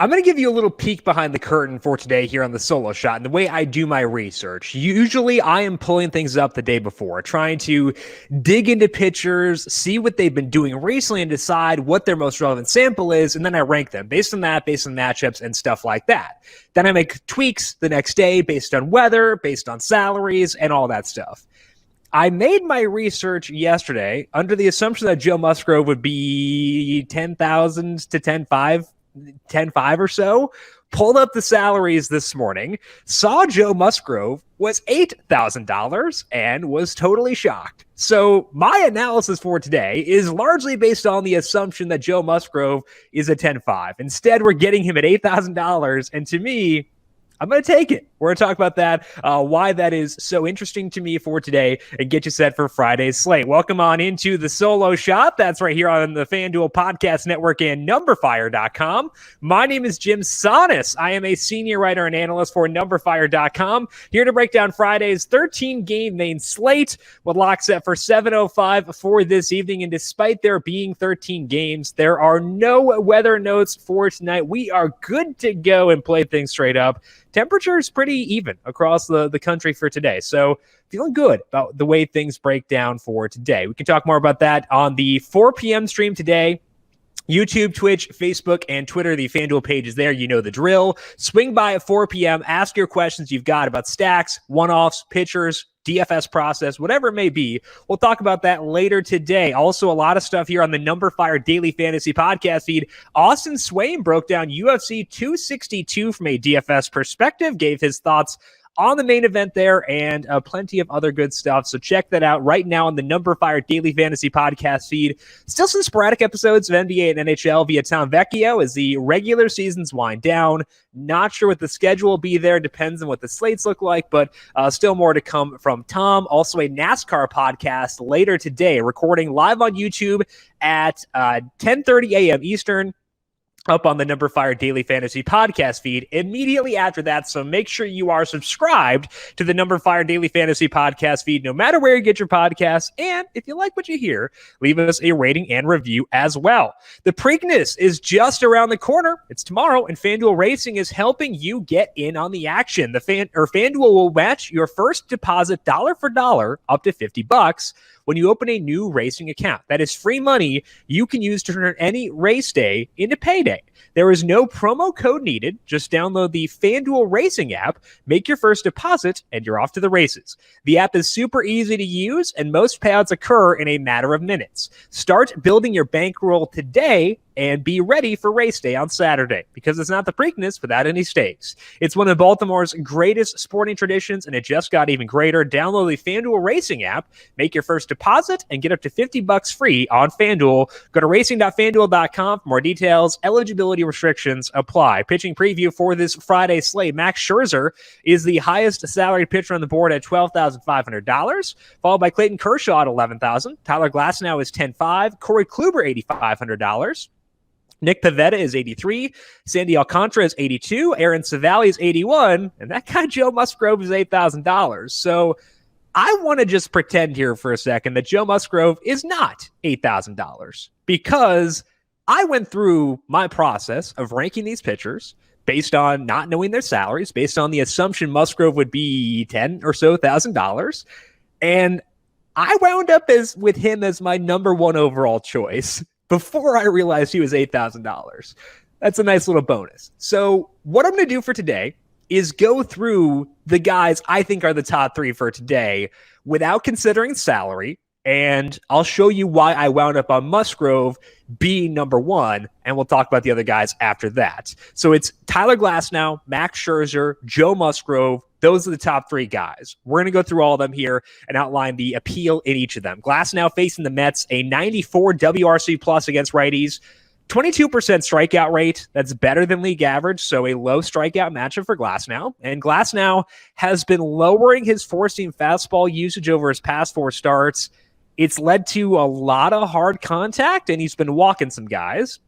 I'm going to give you a little peek behind the curtain for today here on the Solo Shot and the way I do my research. Usually I am pulling things up the day before, trying to dig into pitchers, see what they've been doing recently and decide what their most relevant sample is. And then I rank them based on that, based on matchups and stuff like that. Then I make tweaks the next day based on weather, based on salaries and all that stuff. I made my research yesterday under the assumption that Joe Musgrove would be 10,000 to 10.5 or so, pulled up the salaries this morning, saw Joe Musgrove was $8,000 and was totally shocked. So my analysis for today is largely based on the assumption that Joe Musgrove is a 10.5. Instead, we're getting him at $8,000. And to me, I'm going to take it. We're going to talk about that, why that is so interesting to me for today, and get you set for Friday's slate. Welcome on into the Solo Shot. That's right here on the FanDuel Podcast Network and numberFire.com. My name is Jim Sonis. I am a senior writer and analyst for numberFire.com, here to break down Friday's 13-game main slate with lock set for 7:05 for this evening. And despite there being 13 games, there are no weather notes for tonight. We are good to go and play things straight up. Temperature is pretty even across the country for today. So feeling good about the way things break down for today. We can talk more about that on the 4 p.m. stream today. YouTube, Twitch, Facebook, and Twitter. The FanDuel page is there. You know the drill. Swing by at 4 p.m. Ask your questions you've got about stacks, one-offs, pitchers, DFS process, whatever it may be. We'll talk about that later today. Also, a lot of stuff here on the numberFire Daily Fantasy Podcast feed. Austin Swain broke down UFC 262 from a DFS perspective, gave his thoughts on the main event there, and plenty of other good stuff. So check that out right now on the numberFire Daily Fantasy Podcast feed. Still some sporadic episodes of NBA and NHL via Tom Vecchio as the regular seasons wind down. Not sure what the schedule will be there. Depends on what the slates look like, but still more to come from Tom. Also a NASCAR podcast later today, recording live on YouTube at 10:30 a.m. Eastern, up on the numberFire Daily Fantasy Podcast feed immediately after that. So make sure you are subscribed to the numberFire Daily Fantasy Podcast feed, no matter where you get your podcasts. And if you like what you hear, leave us a rating and review as well. The Preakness is just around the corner. It's tomorrow, and FanDuel Racing is helping you get in on the action. FanDuel will match your first deposit dollar for dollar up to $50 when you open a new racing account. That is free money you can use to turn any race day into payday. There is no promo code needed. Just download the FanDuel Racing app, make your first deposit, and you're off to the races. The app is super easy to use, and most payouts occur in a matter of minutes. Start building your bankroll today and be ready for race day on Saturday, because it's not the Preakness without any stakes. It's one of Baltimore's greatest sporting traditions, and it just got even greater. Download the FanDuel Racing app, make your first deposit, and get up to $50 free on FanDuel. Go to racing.fanduel.com for more details. Eligibility restrictions apply. Pitching preview for this Friday slate. Max Scherzer is the highest salaried pitcher on the board at $12,500, followed by Clayton Kershaw at $11,000. Tyler Glasnow is $10,500. Corey Kluber, $8,500. Nick Pivetta is 83. Sandy Alcantara is 82. Aaron Savali is 81. And that guy Joe Musgrove is $8,000. So I want to just pretend here for a second that Joe Musgrove is not $8,000, because I went through my process of ranking these pitchers based on not knowing their salaries, based on the assumption Musgrove would be $10,000 or so. And I wound up with him as my number one overall choice before I realized he was $8,000. That's a nice little bonus. So what I'm going to do for today is go through the guys I think are the top three for today without considering salary. And I'll show you why I wound up on Musgrove being number one, and we'll talk about the other guys after that. So it's Tyler Glasnow, Max Scherzer, Joe Musgrove. Those are the top three guys. We're going to go through all of them here and outline the appeal in each of them. Glasnow facing the Mets, a 94 WRC plus against righties, 22% strikeout rate. That's better than league average, so a low strikeout matchup for Glasnow. And Glasnow has been lowering his four-seam fastball usage over his past four starts. It's led to a lot of hard contact, and he's been walking some guys.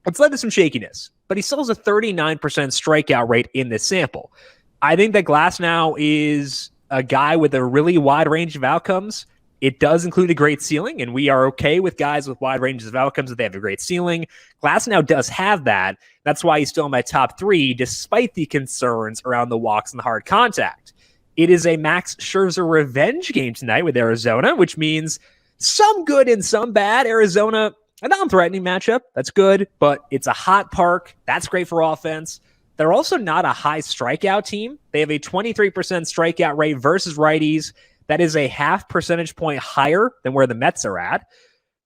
It's led to some shakiness, but he still has a 39% strikeout rate in this sample. I think that Glasnow is a guy with a really wide range of outcomes. It does include a great ceiling, and we are okay with guys with wide ranges of outcomes if they have a great ceiling. Glasnow does have that. That's why he's still in my top 3, despite the concerns around the walks and the hard contact. It is a Max Scherzer revenge game tonight with Arizona, which means some good and some bad. Arizona, a non-threatening matchup. That's good, but it's a hot park. That's great for offense. They're also not a high strikeout team. They have a 23% strikeout rate versus righties. That is a half percentage point higher than where the Mets are at.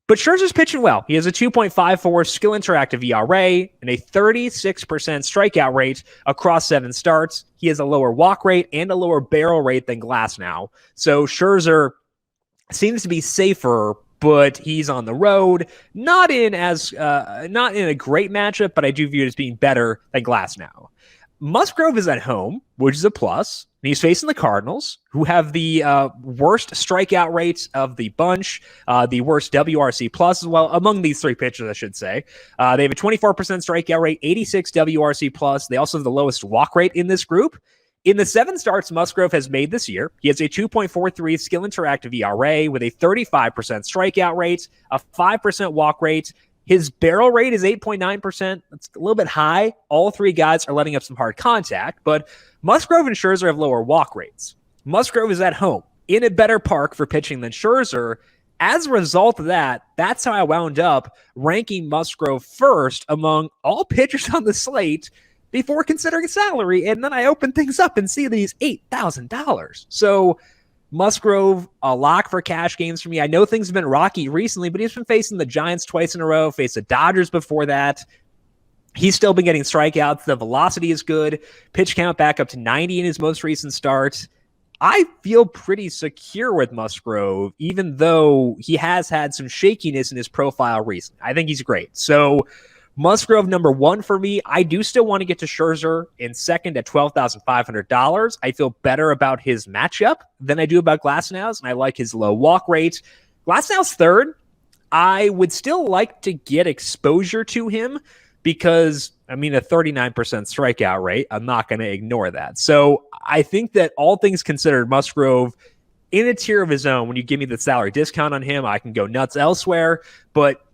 But Scherzer's pitching well. He has a 2.54 skill interactive ERA and a 36% strikeout rate across 7 starts. He has a lower walk rate and a lower barrel rate than Glasnow. So Scherzer seems to be safer, but he's on the road. Not in a great matchup, but I do view it as being better than Glasnow. Musgrove is at home, which is a plus. And he's facing the Cardinals, who have the worst strikeout rates of the bunch, the worst WRC plus as well, among these 3 pitchers, I should say. They have a 24% strikeout rate, 86 WRC plus. They also have the lowest walk rate in this group. In the 7 starts Musgrove has made this year, he has a 2.43 skill interactive ERA with a 35% strikeout rate, a 5% walk rate. His barrel rate is 8.9%. That's a little bit high. All 3 guys are letting up some hard contact, but Musgrove and Scherzer have lower walk rates. Musgrove is at home in a better park for pitching than Scherzer. As a result of that, that's how I wound up ranking Musgrove first among all pitchers on the slate before considering salary. And then I open things up and see that he's $8,000. So Musgrove, a lock for cash games for me. I know things have been rocky recently, but he's been facing the Giants twice in a row, faced the Dodgers before that. He's still been getting strikeouts. The velocity is good. Pitch count back up to 90 in his most recent start. I feel pretty secure with Musgrove, even though he has had some shakiness in his profile recently. I think he's great. So Musgrove number 1 for me. I do still want to get to Scherzer in second at $12,500. I feel better about his matchup than I do about Glasnow's, and I like his low walk rate. Glasnow's third. I would still like to get exposure to him because, a 39% strikeout rate, I'm not going to ignore that. So I think that all things considered, Musgrove in a tier of his own. When you give me the salary discount on him, I can go nuts elsewhere, but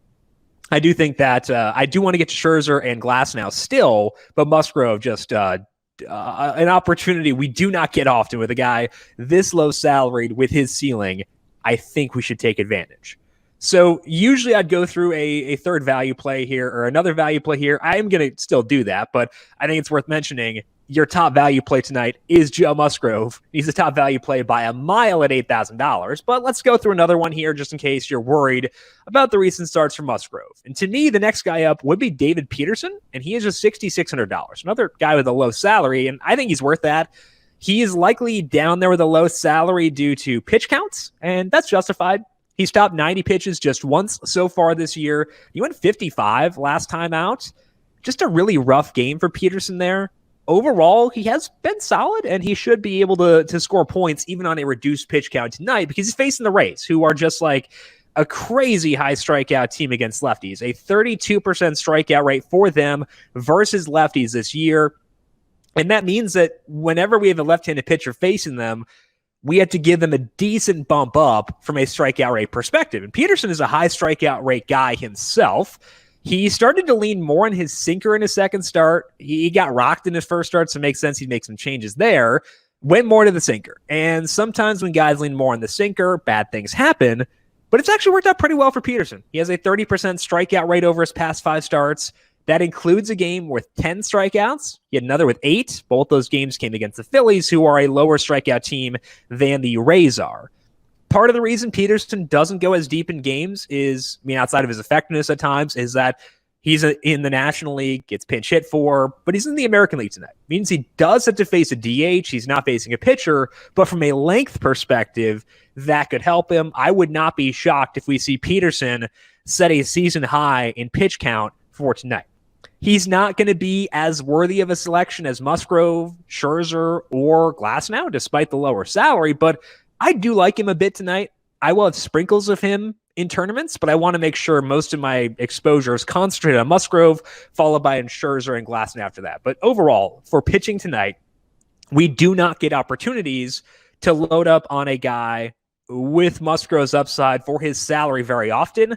I do think that I do want to get to Scherzer and Glasnow still, but Musgrove just an opportunity we do not get often with a guy this low salaried with his ceiling. I think we should take advantage. So usually I'd go through a third value play here or another value play here. I am going to still do that, but I think it's worth mentioning your top value play tonight is Joe Musgrove. He's the top value play by a mile at $8,000. But let's go through another one here just in case you're worried about the recent starts from Musgrove. And to me, the next guy up would be David Peterson, and he is just $6,600. Another guy with a low salary, and I think he's worth that. He is likely down there with a low salary due to pitch counts, and that's justified. He's topped 90 pitches just once so far this year. He went 55 last time out. Just a really rough game for Peterson there. Overall, he has been solid, and he should be able to score points even on a reduced pitch count tonight because he's facing the Rays, who are just like a crazy high strikeout team against lefties. A 32% strikeout rate for them versus lefties this year. And that means that whenever we have a left-handed pitcher facing them, we have to give them a decent bump up from a strikeout rate perspective. And Peterson is a high strikeout rate guy himself. He started to lean more on his sinker in his second start. He got rocked in his first start, so it makes sense he'd make some changes there. Went more to the sinker. And sometimes when guys lean more on the sinker, bad things happen. But it's actually worked out pretty well for Peterson. He has a 30% strikeout rate over his past 5 starts. That includes a game with 10 strikeouts. He had another with 8. Both those games came against the Phillies, who are a lower strikeout team than the Rays are. Part of the reason Peterson doesn't go as deep in games is, outside of his effectiveness at times, is that he's in the National League, gets pinch hit for, but he's in the American League tonight. Means he does have to face a DH. He's not facing a pitcher, but from a length perspective, that could help him. I would not be shocked if we see Peterson set a season high in pitch count for tonight. He's not going to be as worthy of a selection as Musgrove, Scherzer, or Glasnow, despite the lower salary, but I do like him a bit tonight. I will have sprinkles of him in tournaments, but I want to make sure most of my exposure is concentrated on Musgrove, followed by Scherzer and Glasnow after that. But overall, for pitching tonight, we do not get opportunities to load up on a guy with Musgrove's upside for his salary very often,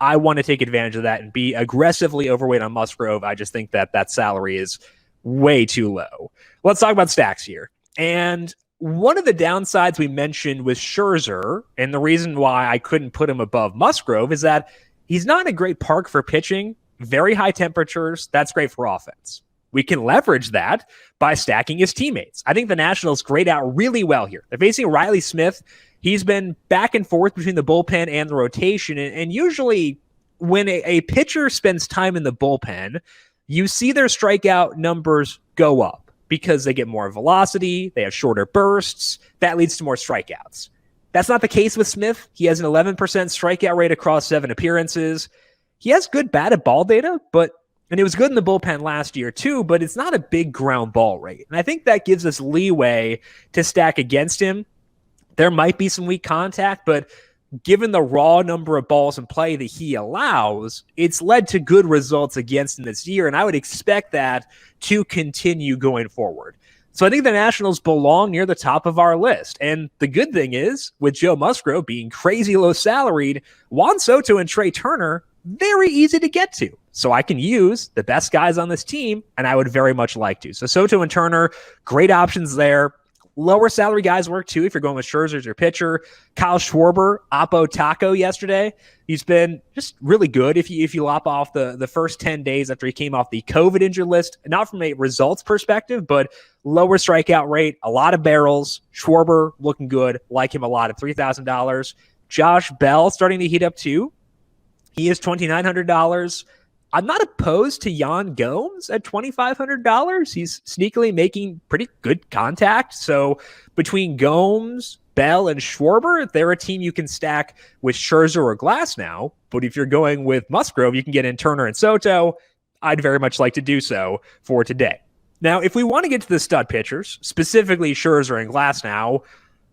I want to take advantage of that and be aggressively overweight on Musgrove. I just think that that salary is way too low. Let's talk about stacks here. And one of the downsides we mentioned with Scherzer, and the reason why I couldn't put him above Musgrove, is that he's not in a great park for pitching, very high temperatures. That's great for offense. We can leverage that by stacking his teammates. I think the Nationals grade out really well here. They're facing Riley Smith. He's been back and forth between the bullpen and the rotation. And usually when a pitcher spends time in the bullpen, you see their strikeout numbers go up because they get more velocity, they have shorter bursts. That leads to more strikeouts. That's not the case with Smith. He has an 11% strikeout rate across 7 appearances. He has good batted ball data, and it was good in the bullpen last year too, but it's not a big ground ball rate. And I think that gives us leeway to stack against him. There might be some weak contact, but given the raw number of balls in play that he allows, it's led to good results against him this year, and I would expect that to continue going forward. So I think the Nationals belong near the top of our list. And the good thing is, with Joe Musgrove being crazy low salaried, Juan Soto and Trey Turner, very easy to get to. So I can use the best guys on this team, and I would very much like to. So Soto and Turner, great options there. Lower salary guys work too if you're going with Scherzer as your pitcher. Kyle Schwarber, Oppo Taco yesterday. He's been just really good if you lop off the first 10 days after he came off the COVID injured list, not from a results perspective, but lower strikeout rate, a lot of barrels. Schwarber looking good, like him a lot at $3,000. Josh Bell starting to heat up too. He is $2,900. I'm not opposed to Yan Gomes at $2,500. He's sneakily making pretty good contact. So between Gomes, Bell, and Schwarber, they're a team you can stack with Scherzer or Glass now. But if you're going with Musgrove, you can get in Turner and Soto. I'd very much like to do so for today. Now, if we want to get to the stud pitchers, specifically Scherzer and Glass now,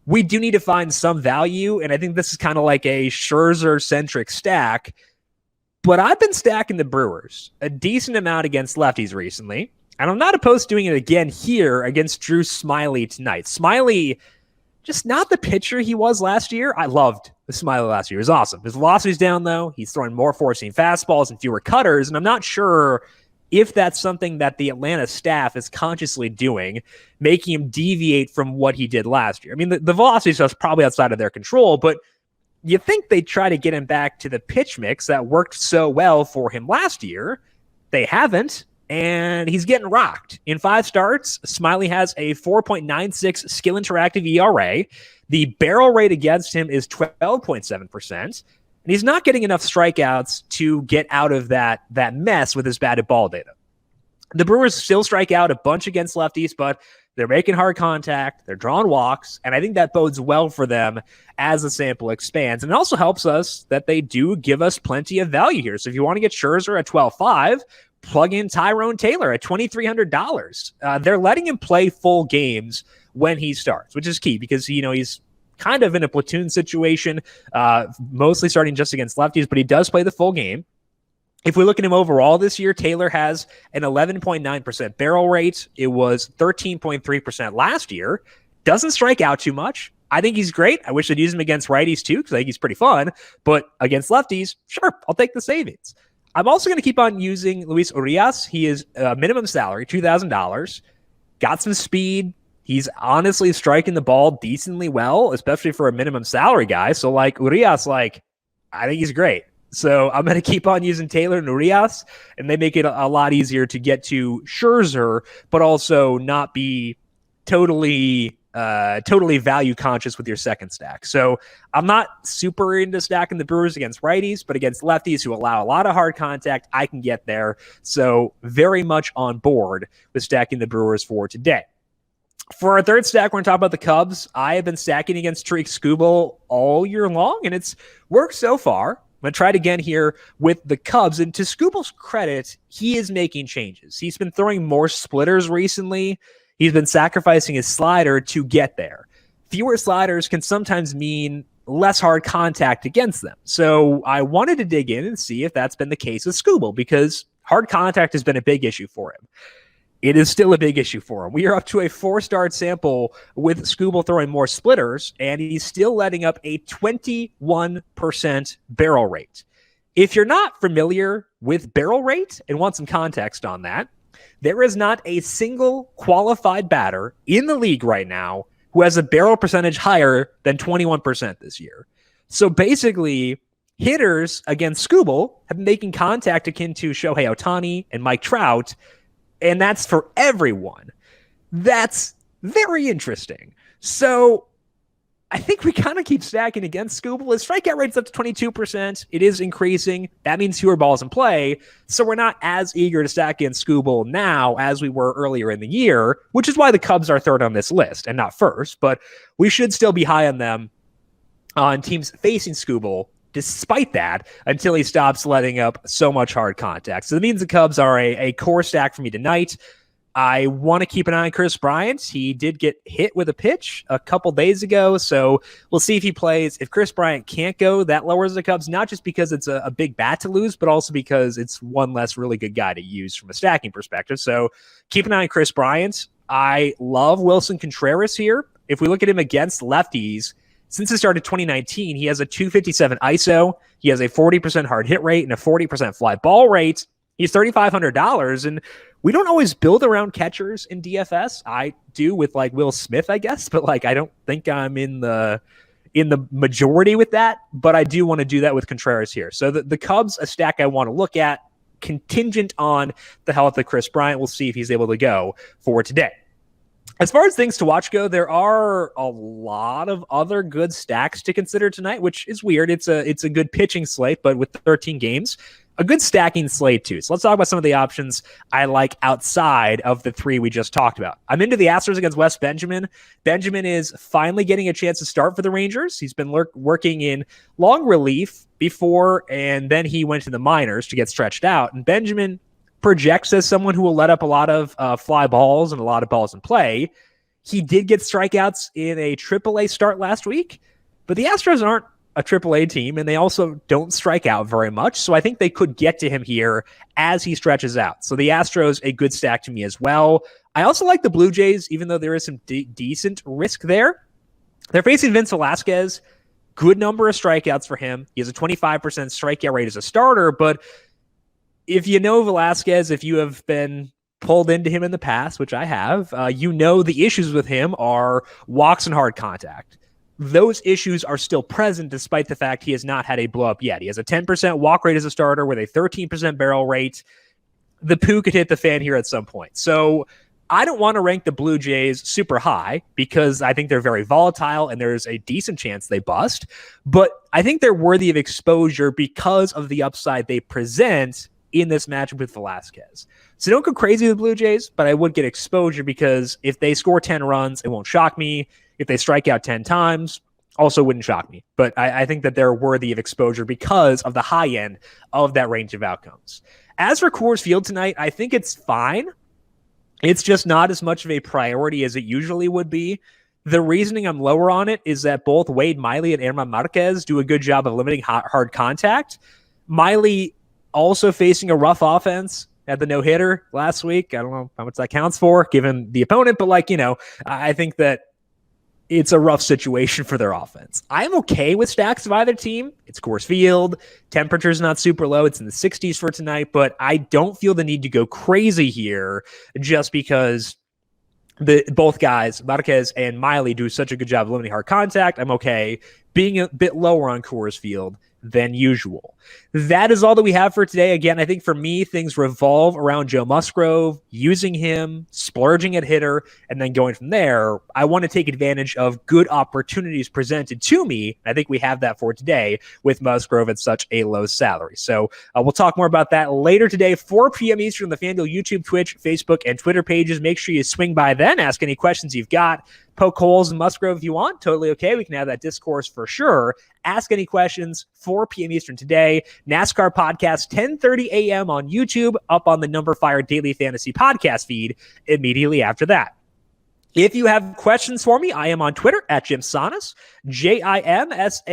we do need to find some value. And I think this is kind of like a Scherzer-centric stack. But I've been stacking the Brewers a decent amount against lefties recently, and I'm not opposed to doing it again here against Drew Smyly tonight. Smyly, just not the pitcher he was last year. I loved the Smyly last year. It was awesome. His velocity's down, though. He's throwing more four-seam fastballs and fewer cutters, and I'm not sure if that's something that the Atlanta staff is consciously doing, making him deviate from what he did last year. I mean, the velocity stuff's probably outside of their control, but you think they try to get him back to the pitch mix that worked so well for him last year. They haven't, and he's getting rocked. In 5 starts, Smyly has a 4.96 skill interactive ERA. The barrel rate against him is 12.7%, and he's not getting enough strikeouts to get out of that mess with his batted ball data. The Brewers still strike out a bunch against lefties, but they're making hard contact, they're drawing walks, and I think that bodes well for them as the sample expands. And it also helps us that they do give us plenty of value here. So if you want to get Scherzer at $12,500, plug in Tyrone Taylor at $2,300. They're letting him play full games when he starts, which is key because, he's kind of in a platoon situation, mostly starting just against lefties, but he does play the full game. If we look at him overall this year, Taylor has an 11.9% barrel rate. It was 13.3% last year. Doesn't strike out too much. I think he's great. I wish I'd use him against righties too, because I think he's pretty fun. But against lefties, sure, I'll take the savings. I'm also going to keep on using Luis Urias. He is minimum salary, $2,000. Got some speed. He's honestly striking the ball decently well, especially for a minimum salary guy. So Urias, I think he's great. So I'm going to keep on using Taylor and Urias, and they make it a lot easier to get to Scherzer, but also not be totally value conscious with your second stack. So I'm not super into stacking the Brewers against righties, but against lefties who allow a lot of hard contact, I can get there. So very much on board with stacking the Brewers for today. For our third stack, we're going to talk about the Cubs. I have been stacking against Tariq Skubal all year long, and it's worked so far. I'm going to try it again here with the Cubs. And to Skubal's credit, he is making changes. He's been throwing more splitters recently. He's been sacrificing his slider to get there. Fewer sliders can sometimes mean less hard contact against them. So I wanted to dig in and see if that's been the case with Skubal, because hard contact has been a big issue for him. it is still a big issue for him. We are up to a 4-start sample with Skubal throwing more splitters, and he's still letting up a 21% barrel rate. If you're not familiar with barrel rate and want some context on that, there is not a single qualified batter in the league right now who has a barrel percentage higher than 21% this year. So basically, hitters against Skubal have been making contact akin to Shohei Ohtani and Mike Trout, and that's for everyone. That's very interesting. So I think we kind of keep stacking against Skubal. His strikeout rate's up to 22%. It is increasing. That means fewer balls in play. So we're not as eager to stack against Skubal now as we were earlier in the year, which is why the Cubs are third on this list and not first. But we should still be high on them on teams facing Skubal despite that, until he stops letting up so much hard contact. So that means the Cubs are a core stack for me tonight. I want to keep an eye on Chris Bryant. He did get hit with a pitch a couple days ago, so we'll see if he plays. If Chris Bryant can't go, that lowers the Cubs, not just because it's a big bat to lose, but also because it's one less really good guy to use from a stacking perspective. So keep an eye on Chris Bryant. I love Wilson Contreras here. If we look at him against lefties, since the start of 2019, he has a 257 ISO. He has a 40% hard hit rate and a 40% fly ball rate. He's $3,500, and we don't always build around catchers in DFS. I do with like Will Smith, I guess, but like I don't think I'm in the majority with that. But I do want to do that with Contreras here. So the Cubs, a stack I want to look at, contingent on the health of Chris Bryant. We'll see if he's able to go for today. As far as things to watch go, there are a lot of other good stacks to consider tonight, which is weird. It's a good pitching slate, but with 13 games, a good stacking slate too. So let's talk about some of the options I like outside of the three we just talked about. I'm into the Astros against Wes Benjamin. Benjamin is finally getting a chance to start for the Rangers. He's been working in long relief before, and then he went to the minors to get stretched out. And Benjamin projects as someone who will let up a lot of fly balls and a lot of balls in play. He did get strikeouts in a AAA start last week, but the Astros aren't a AAA team, and they also don't strike out very much. So I think they could get to him here as he stretches out. So the Astros, a good stack to me as well. I also like the Blue Jays, even though there is some decent risk there. They're facing Vince Velasquez. Good number of strikeouts for him. He has a 25% strikeout rate as a starter, but if you know Velasquez, if you have been pulled into him in the past, which I have, you know the issues with him are walks and hard contact. Those issues are still present despite the fact he has not had a blow up yet. He has a 10% walk rate as a starter with a 13% barrel rate. The poo could hit the fan here at some point. So I don't want to rank the Blue Jays super high because I think they're very volatile and there's a decent chance they bust. But I think they're worthy of exposure because of the upside they present in this matchup with Velasquez. So don't go crazy with the Blue Jays, but I would get exposure because if they score 10 runs, it won't shock me. If they strike out 10 times, also wouldn't shock me. But I think that they're worthy of exposure because of the high end of that range of outcomes. As for Coors Field tonight, I think it's fine. It's just not as much of a priority as it usually would be. The reasoning I'm lower on it is that both Wade Miley and Herman Marquez do a good job of limiting hard contact. Miley also facing a rough offense at the no-hitter last week. I don't know how much that counts for given the opponent, but I think that it's a rough situation for their offense. I'm okay with stacks of either team. It's Coors Field. Temperature's not super low. It's in the 60s for tonight, but I don't feel the need to go crazy here just because both guys, Marquez and Miley, do such a good job of limiting hard contact. I'm okay being a bit lower on Coors Field than usual. That is all that we have for today. Again, I think for me, things revolve around Joe Musgrove, using him, splurging at hitter, and then going from there. I want to take advantage of good opportunities presented to me. I think we have that for today with Musgrove at such a low salary. So we'll talk more about that later today, 4 p.m. Eastern on the FanDuel YouTube, Twitch, Facebook, and Twitter pages. Make sure you swing by then, ask any questions you've got. Poke holes in Musgrove if you want. Totally okay. We can have that discourse for sure. Ask any questions, 4 p.m. Eastern today. NASCAR podcast, 10:30 a.m. on YouTube, up on the numberFire Daily Fantasy podcast feed immediately after that. If you have questions for me, I am on Twitter at Jim Sannes, JimSannes.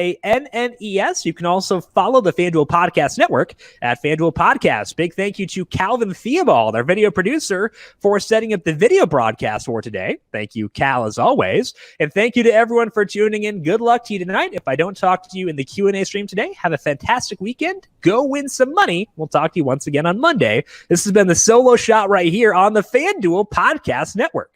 You can also follow the FanDuel Podcast Network at FanDuel Podcast. Big thank you to Calvin Theobald, our video producer, for setting up the video broadcast for today. Thank you, Cal, as always. And thank you to everyone for tuning in. Good luck to you tonight. If I don't talk to you in the Q&A stream today, have a fantastic weekend. Go win some money. We'll talk to you once again on Monday. This has been the Solo Shot right here on the FanDuel Podcast Network.